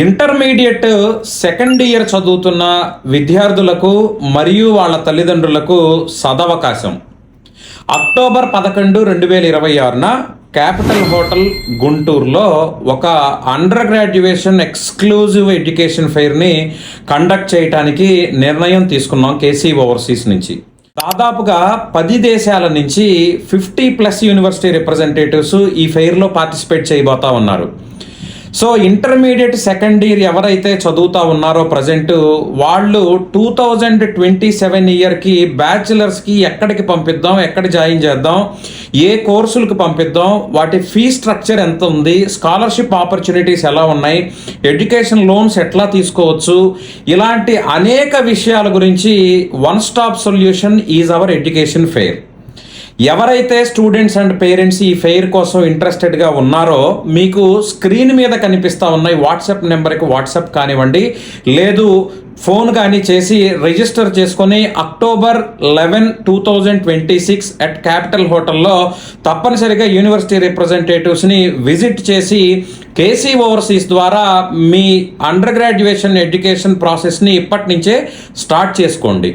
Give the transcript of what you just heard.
Intermediate second year చదువుతున్న విద్యార్థులకు మరియు వాళ్ళ తల్లిదండ్రులకు సదవకాశం. అక్టోబర్ 11, 2026న క్యాపిటల్ హోటల్ గుంటూరులో ఒక అండర్ గ్రాడ్యుయేషన్ ఎక్స్క్లూజివ్ ఎడ్యుకేషన్ ఫెయిర్ని కండక్ట్ చేయడానికి నిర్ణయం తీసుకున్నాం కేసీ ఓవర్సీస్ నుంచి. దాదాపుగా 10 దేశాల నుంచి 50+ యూనివర్సిటీ రిప్రజెంటేటివ్స్ ఈ ఫెయిర్లో పార్టిసిపేట్ చేయబోతా ఉన్నారు. సో ఇంటర్మీడియట్ సెకండ్ ఇయర్ ఎవరైతే చదువుతా ఉన్నారో ప్రజెంట్ వాళ్ళు 2027 ఇయర్కి బ్యాచిలర్స్కి ఎక్కడికి పంపిద్దాం, ఎక్కడ జాయిన్ చేద్దాం, ఏ కోర్సులకు పంపిద్దాం, వాటి ఫీ స్ట్రక్చర్ ఎంత ఉంది, స్కాలర్షిప్ ఆపర్చునిటీస్ ఎలా ఉన్నాయి, ఎడ్యుకేషన్ లోన్స్ ఎట్లా తీసుకోవచ్చు, ఇలాంటి అనేక విషయాల గురించి one stop solution is our education fair. ఎవరైతే స్టూడెంట్స్ అండ్ పేరెంట్స్ ఈ ఫెయిర్ కోసం ఇంట్రెస్టెడ్గా ఉన్నారో మీకు స్క్రీన్ మీద కనిపిస్తూ ఉన్నాయి వాట్సాప్ నెంబర్కి వాట్సాప్ కానివ్వండి, లేదు ఫోన్ కానీ చేసి రిజిస్టర్ చేసుకొని అక్టోబర్ 11, 2026 అట్ క్యాపిటల్ హోటల్లో తప్పనిసరిగా యూనివర్సిటీ రిప్రజెంటేటివ్స్ని విజిట్ చేసి కేసీ ఓవర్సీస్ ద్వారా మీ అండర్ గ్రాడ్యుయేషన్ ఎడ్యుకేషన్ ప్రాసెస్ని ఇప్పటి నుంచే స్టార్ట్ చేసుకోండి.